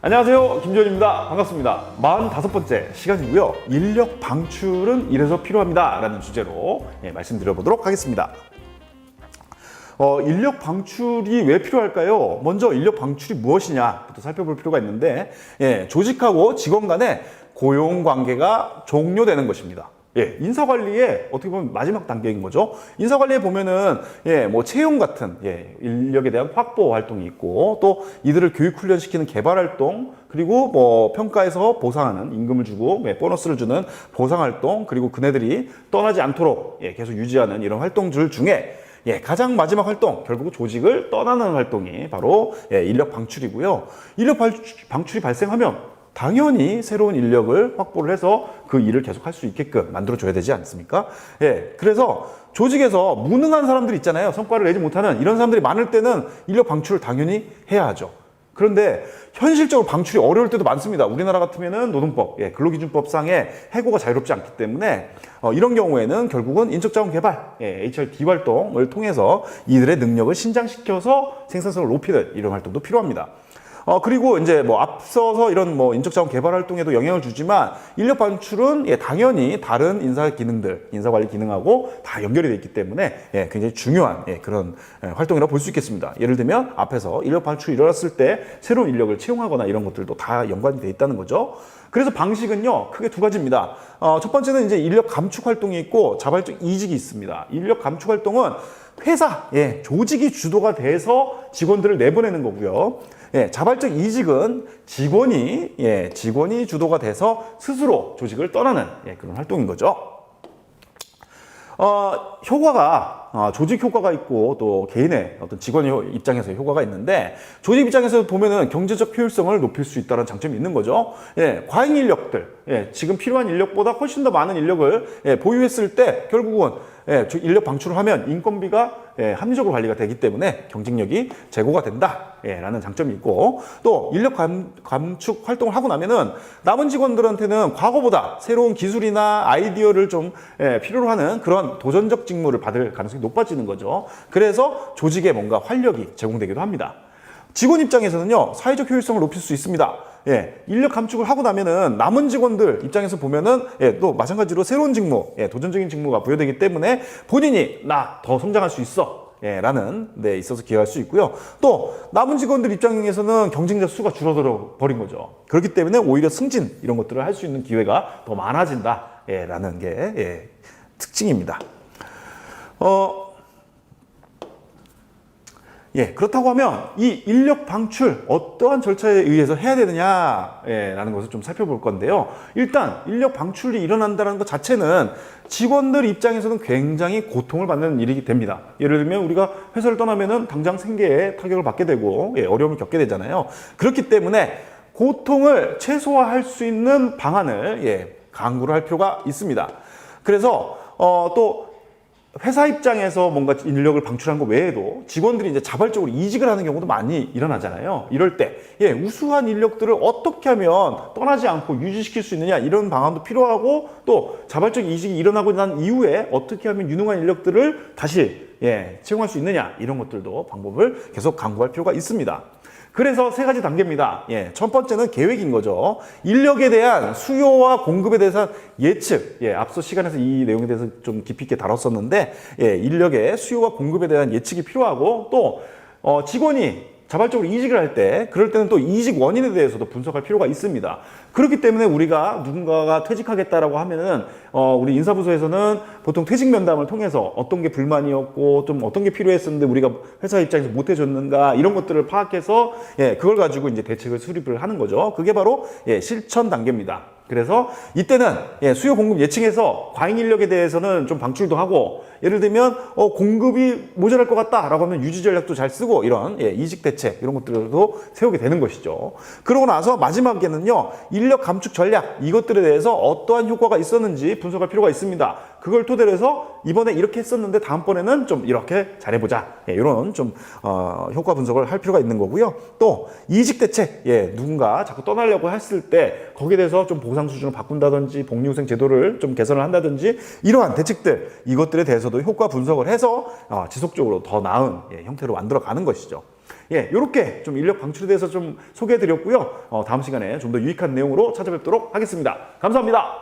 안녕하세요, 김지원입니다. 반갑습니다. 45번째 시간이고요. 인력 방출은 이래서 필요합니다 라는 주제로 말씀드려보도록 하겠습니다. 인력 방출이 왜 필요할까요? 먼저 인력 방출이 무엇이냐부터 살펴볼 필요가 있는데, 조직하고 직원 간의 고용관계가 종료되는 것입니다. 인사관리의 어떻게 보면 마지막 단계인 거죠. 인사관리에 보면은, 뭐 채용 같은, 인력에 대한 확보 활동이 있고, 또 이들을 교육훈련시키는 개발활동, 그리고 뭐 평가에서 보상하는, 임금을 주고, 보너스를 주는 보상활동, 그리고 그네들이 떠나지 않도록, 계속 유지하는 이런 활동들 중에 가장 마지막 활동, 결국 조직을 떠나는 활동이 바로 인력 방출이고요. 인력 방출이 발생하면 당연히 새로운 인력을 확보를 해서 그 일을 계속 할 수 있게끔 만들어줘야 되지 않습니까? 그래서 조직에서 무능한 사람들 있잖아요. 성과를 내지 못하는 이런 사람들이 많을 때는 인력 방출을 당연히 해야 하죠. 그런데 현실적으로 방출이 어려울 때도 많습니다. 우리나라 같으면은 노동법, 근로기준법상의 해고가 자유롭지 않기 때문에 이런 경우에는 결국은 인적자원개발, HRD 활동을 통해서 이들의 능력을 신장시켜서 생산성을 높이는 이런 활동도 필요합니다. 그리고 이제 뭐 앞서서 이런 뭐 인적자원 개발 활동에도 영향을 주지만 인력 방출은 당연히 다른 인사 기능들, 인사관리 기능하고 다 연결이 되어 있기 때문에 굉장히 중요한 그런 활동이라고 볼 수 있겠습니다. 예를 들면 앞에서 인력 방출이 일어났을 때 새로운 인력을 채용하거나 이런 것들도 다 연관이 되어 있다는 거죠. 그래서 방식은요, 크게 두 가지입니다. 첫 번째는 이제 인력 감축 활동이 있고 자발적 이직이 있습니다. 인력 감축 활동은 회사, 조직이 주도가 돼서 직원들을 내보내는 거고요. 자발적 이직은 직원이 주도가 돼서 스스로 조직을 떠나는 그런 활동인 거죠. 효과가 조직 효과가 있고 또 개인의 어떤 직원 입장에서 효과가 있는데, 조직 입장에서 보면은 경제적 효율성을 높일 수 있다는 장점이 있는 거죠. 과잉 인력들, 지금 필요한 인력보다 훨씬 더 많은 인력을 보유했을 때 결국은 인력 방출을 하면 인건비가 합리적으로 관리가 되기 때문에 경쟁력이 제고가 된다라는 장점이 있고, 또 인력 감축 활동을 하고 나면은 남은 직원들한테는 과거보다 새로운 기술이나 아이디어를 좀 필요로 하는 그런 도전적 직무를 받을 가능성이 높아지는 거죠. 그래서 조직에 뭔가 활력이 제공되기도 합니다. 직원 입장에서는요, 사회적 효율성을 높일 수 있습니다. 인력 감축을 하고 나면은 남은 직원들 입장에서 보면은 또 마찬가지로 새로운 직무, 도전적인 직무가 부여되기 때문에 본인이 나 더 성장할 수 있어 라는 데 있어서 기여할 수 있고요. 또 남은 직원들 입장에서는 경쟁자 수가 줄어들어 버린 거죠. 그렇기 때문에 오히려 승진 이런 것들을 할 수 있는 기회가 더 많아진다 라는 게 특징입니다. 그렇다고 하면 이 인력 방출 어떠한 절차에 의해서 해야 되느냐라는 것을 좀 살펴볼 건데요. 일단 인력 방출이 일어난다는 것 자체는 직원들 입장에서는 굉장히 고통을 받는 일이 됩니다. 예를 들면 우리가 회사를 떠나면은 당장 생계에 타격을 받게 되고 어려움을 겪게 되잖아요. 그렇기 때문에 고통을 최소화할 수 있는 방안을 강구를 할 필요가 있습니다. 그래서 또 회사 입장에서 뭔가 인력을 방출한 것 외에도 직원들이 이제 자발적으로 이직을 하는 경우도 많이 일어나잖아요. 이럴 때 우수한 인력들을 어떻게 하면 떠나지 않고 유지시킬 수 있느냐, 이런 방안도 필요하고, 또 자발적 이직이 일어나고 난 이후에 어떻게 하면 유능한 인력들을 다시 채용할 수 있느냐, 이런 것들도 방법을 계속 강구할 필요가 있습니다. 그래서 세 가지 단계입니다. 첫 번째는 계획인 거죠. 인력에 대한 수요와 공급에 대해서 예측. 앞서 시간에서 이 내용에 대해서 좀 깊이 있게 다뤘었는데, 인력의 수요와 공급에 대한 예측이 필요하고, 또 직원이 자발적으로 이직을 할 때, 그럴 때는 또 이직 원인에 대해서도 분석할 필요가 있습니다. 그렇기 때문에 우리가 누군가가 퇴직하겠다라고 하면은 우리 인사부서에서는 보통 퇴직 면담을 통해서 어떤 게 불만이었고 좀 어떤 게 필요했었는데 우리가 회사 입장에서 못 해줬는가, 이런 것들을 파악해서 그걸 가지고 이제 대책을 수립을 하는 거죠. 그게 바로 실천 단계입니다. 그래서 이때는 수요 공급 예측해서 과잉 인력에 대해서는 좀 방출도 하고, 예를 들면 공급이 모자랄 것 같다라고 하면 유지 전략도 잘 쓰고, 이런 이직 대책 이런 것들도 세우게 되는 것이죠. 그러고 나서 마지막에는요, 인력 감축 전략, 이것들에 대해서 어떠한 효과가 있었는지 분석할 필요가 있습니다. 그걸 토대로 해서 이번에 이렇게 했었는데 다음번에는 좀 이렇게 잘해보자, 이런 좀 효과 분석을 할 필요가 있는 거고요. 또 이직 대책, 누군가 자꾸 떠나려고 했을 때 거기에 대해서 좀 보상 수준을 바꾼다든지 복리후생 제도를 좀 개선을 한다든지, 이러한 대책들, 이것들에 대해서도 효과 분석을 해서 지속적으로 더 나은 형태로 만들어 가는 것이죠. 예, 이렇게 좀 인력 방출에 대해서 좀 소개해드렸고요. 다음 시간에 좀 더 유익한 내용으로 찾아뵙도록 하겠습니다. 감사합니다.